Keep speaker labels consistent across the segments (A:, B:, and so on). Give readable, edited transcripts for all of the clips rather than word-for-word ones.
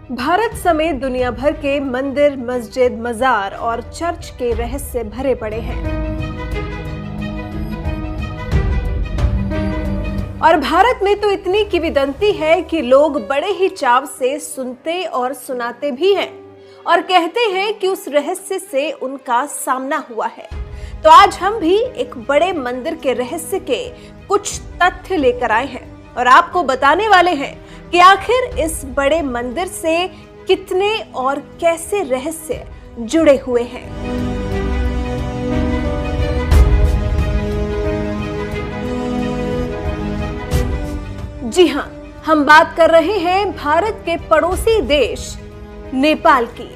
A: भारत समेत दुनिया भर के मंदिर, मस्जिद, मजार और चर्च के रहस्य भरे पड़े हैं। और भारत में तो इतनी किंवदंती है कि लोग बड़े ही चाव से सुनते और सुनाते भी हैं और कहते हैं कि उस रहस्य से उनका सामना हुआ है। तो आज हम भी एक बड़े मंदिर के रहस्य के कुछ तथ्य लेकर आए हैं और आपको बताने वाले हैं कि आखिर इस बड़े मंदिर से कितने और कैसे रहस्य जुड़े हुए हैं। जी हां, हम बात कर रहे हैं भारत के पड़ोसी देश नेपाल की,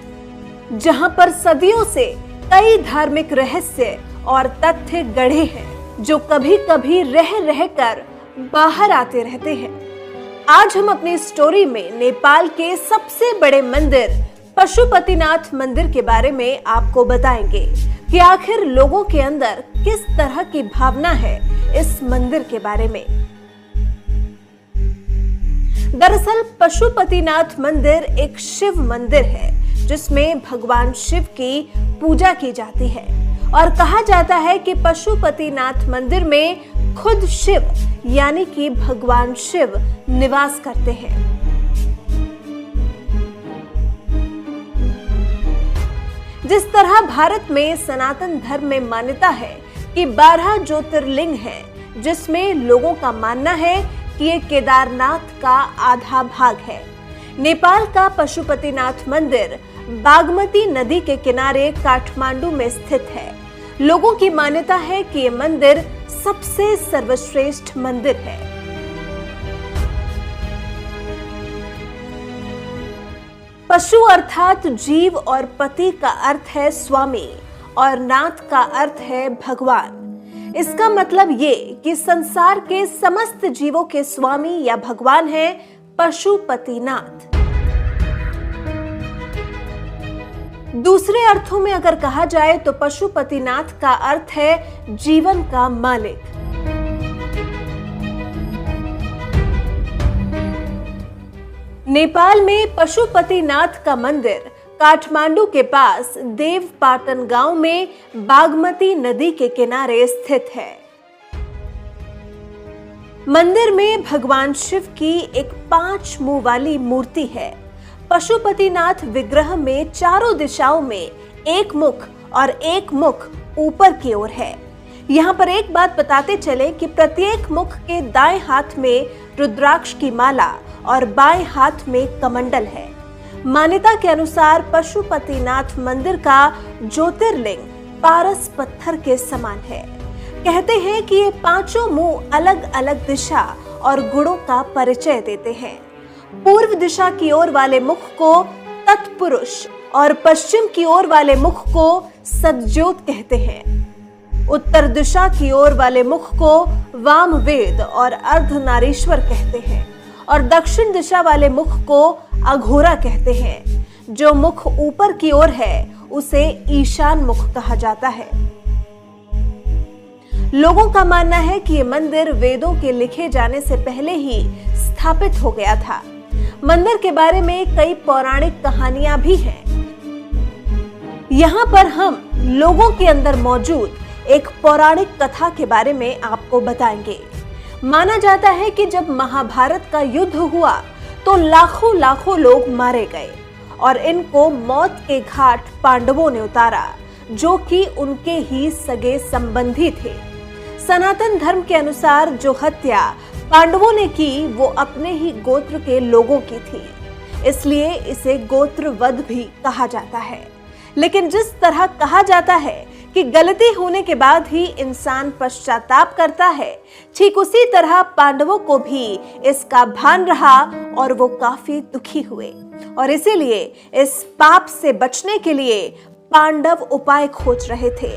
A: जहां पर सदियों से कई धार्मिक रहस्य और तथ्य गढ़े हैं जो कभी कभी रह रहकर बाहर आते रहते हैं। आज हम अपनी स्टोरी में नेपाल के सबसे बड़े मंदिर पशुपतिनाथ मंदिर के बारे में आपको बताएंगे कि आखिर लोगों के अंदर किस तरह की भावना है इस मंदिर के बारे में। दरअसल पशुपतिनाथ मंदिर एक शिव मंदिर है जिसमें भगवान शिव की पूजा की जाती है और कहा जाता है कि पशुपतिनाथ मंदिर में खुद शिव यानी कि भगवान शिव निवास करते हैं। जिस तरह भारत में सनातन धर्म में मान्यता है कि 12 ज्योतिर्लिंग हैं, जिसमें लोगों का मानना है कि ये केदारनाथ का आधा भाग है। नेपाल का पशुपतिनाथ मंदिर बागमती नदी के किनारे काठमांडू में स्थित है। लोगों की मान्यता है कि ये मंदिर सबसे सर्वश्रेष्ठ मंदिर है। पशु अर्थात जीव और पति का अर्थ है स्वामी और नाथ का अर्थ है भगवान। इसका मतलब ये कि संसार के समस्त जीवों के स्वामी या भगवान है पशुपतिनाथ। दूसरे अर्थों में अगर कहा जाए तो पशुपतिनाथ का अर्थ है जीवन का मालिक। नेपाल में पशुपतिनाथ का मंदिर काठमांडू के पास देवपाटन गांव में बागमती नदी के किनारे स्थित है। मंदिर में भगवान शिव की एक 5 मुंह वाली मूर्ति है। पशुपतिनाथ विग्रह में चारों दिशाओं में एक मुख और एक मुख ऊपर की ओर है। यहाँ पर एक बात बताते चले कि प्रत्येक मुख के दाएं हाथ में रुद्राक्ष की माला और बाएं हाथ में कमंडल है। मान्यता के अनुसार पशुपतिनाथ मंदिर का ज्योतिर्लिंग पारस पत्थर के समान है। कहते हैं कि ये 5 मुंह अलग अलग दिशा और गुणों का परिचय देते हैं। पूर्व दिशा की ओर वाले मुख को तत्पुरुष और पश्चिम की ओर वाले मुख को सदज्योत कहते हैं। उत्तर दिशा की ओर वाले मुख को वामवेद और अर्धनारीश्वर कहते हैं और दक्षिण दिशा वाले मुख को अघोरा कहते हैं। जो मुख ऊपर की ओर है उसे ईशान मुख कहा जाता है। लोगों का मानना है कि ये मंदिर वेदों के लिखे जाने से पहले ही स्थापित हो गया था। मंदिर के बारे में कई पौराणिक कहानियां भी हैं। यहाँ पर हम लोगों के अंदर मौजूद एक पौराणिक कथा के बारे में आपको बताएंगे। माना जाता है कि जब महाभारत का युद्ध हुआ तो लाखों लाखों लोग मारे गए और इनको मौत के घाट पांडवों ने उतारा, जो कि उनके ही सगे संबंधी थे। सनातन धर्म के अनुसार जो हत्या पांडवों ने की वो अपने ही गोत्र के लोगों की थी, इसलिए इसे गोत्रवध भी कहा जाता है। लेकिन जिस तरह कहा जाता है कि गलती होने के बाद ही इंसान पश्चाताप करता है, ठीक उसी तरह पांडवों को भी इसका भान रहा और वो काफी दुखी हुए और इसीलिए इस पाप से बचने के लिए पांडव उपाय खोज रहे थे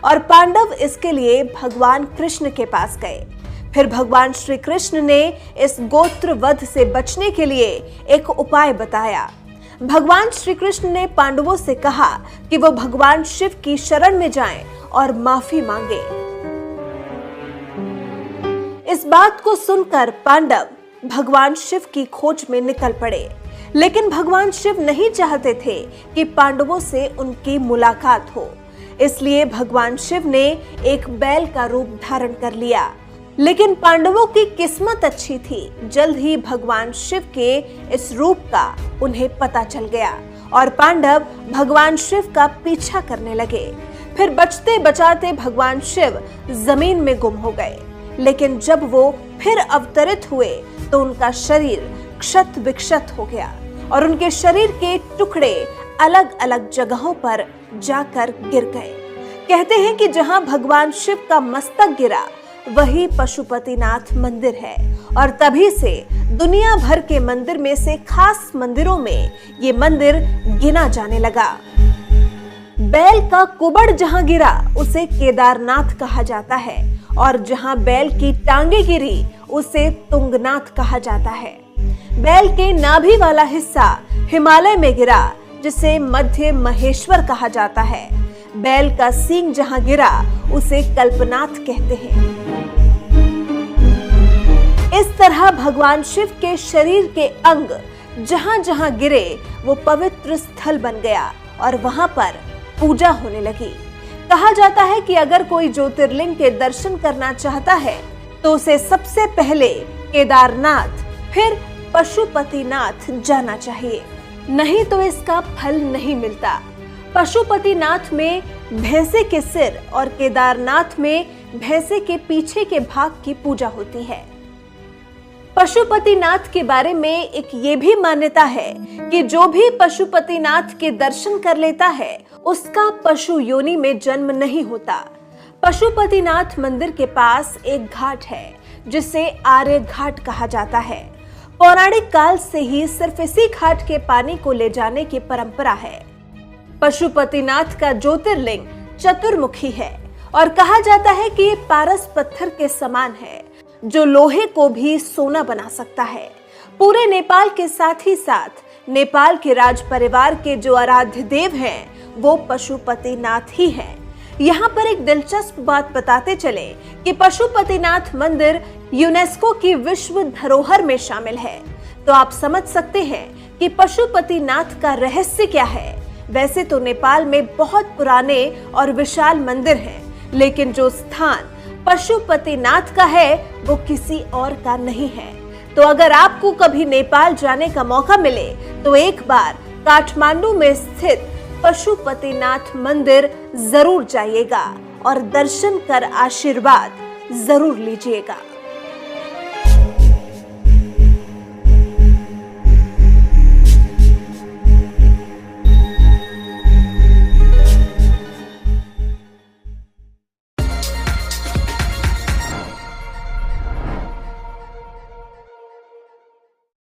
A: और पांडव इसके लिए भगवान कृष्ण के पास गए। फिर भगवान श्री कृष्ण ने इस गोत्रवध से बचने के लिए एक उपाय बताया। भगवान श्री कृष्ण ने पांडवों से कहा कि वो भगवान शिव की शरण में जाएं और माफी मांगे। इस बात को सुनकर पांडव भगवान शिव की खोज में निकल पड़े, लेकिन भगवान शिव नहीं चाहते थे कि पांडवों से उनकी मुलाकात हो, इसलिए भगवान शिव ने एक बैल का रूप धारण कर लिया। लेकिन पांडवों की किस्मत अच्छी थी, जल्द ही भगवान शिव के इस रूप का उन्हें पता चल गया और पांडव भगवान शिव का पीछा करने लगे। फिर बचते बचाते भगवान शिव जमीन में गुम हो गए। लेकिन जब वो फिर अवतरित हुए तो उनका शरीर क्षत विक्षत हो गया और उनके शरीर के टुकड़े अलग अलग जगहों पर जाकर गिर गए। कहते हैं कि जहां भगवान शिव का मस्तक गिरा वही पशुपतिनाथ मंदिर है और तभी से दुनिया भर के मंदिर में से खास मंदिरों में ये मंदिर गिना जाने लगा। बैल का कुबड़ जहां गिरा उसे केदारनाथ कहा जाता है और जहां बैल की टांगे गिरी उसे तुंगनाथ कहा जाता है। बैल के नाभि वाला हिस्सा हिमालय में गिरा जिसे मध्य महेश्वर कहा जाता है। बैल का सींग जहां गिरा उसे कल्पनाथ कहते हैं। इस तरह भगवान शिव के शरीर के अंग जहां जहां गिरे वो पवित्र स्थल बन गया और वहां पर पूजा होने लगी। कहा जाता है कि अगर कोई ज्योतिर्लिंग के दर्शन करना चाहता है तो उसे सबसे पहले केदारनाथ फिर पशुपतिनाथ जाना चाहिए, नहीं तो इसका फल नहीं मिलता। पशुपतिनाथ में भैंसे के सिर और केदारनाथ में भैंसे के पीछे के भाग की पूजा होती है। पशुपतिनाथ के बारे में एक ये भी मान्यता है कि जो भी पशुपतिनाथ के दर्शन कर लेता है उसका पशु योनि में जन्म नहीं होता। पशुपतिनाथ मंदिर के पास एक घाट है जिसे आर्य घाट कहा जाता है। पौराणिक काल से ही सिर्फ इसी घाट के पानी को ले जाने की परंपरा है। पशुपतिनाथ का ज्योतिर्लिंग चतुर्मुखी है और कहा जाता है कि ये पारस पत्थर के समान है जो लोहे को भी सोना बना सकता है। पूरे नेपाल के साथ ही साथ नेपाल के राज परिवार के जो आराध्य देव हैं वो पशुपतिनाथ ही हैं। यहाँ पर एक दिलचस्प बात बताते चले कि पशुपतिनाथ मंदिर यूनेस्को की विश्व धरोहर में शामिल है, तो आप समझ सकते हैं कि पशुपतिनाथ का रहस्य क्या है। वैसे तो नेपाल में बहुत पुराने और विशाल मंदिर हैं, लेकिन जो स्थान पशुपतिनाथ का है वो किसी और का नहीं है। तो अगर आपको कभी नेपाल जाने का मौका मिले तो एक बार काठमांडू में स्थित पशुपतिनाथ मंदिर जरूर जाइएगा और दर्शन कर आशीर्वाद जरूर लीजिएगा।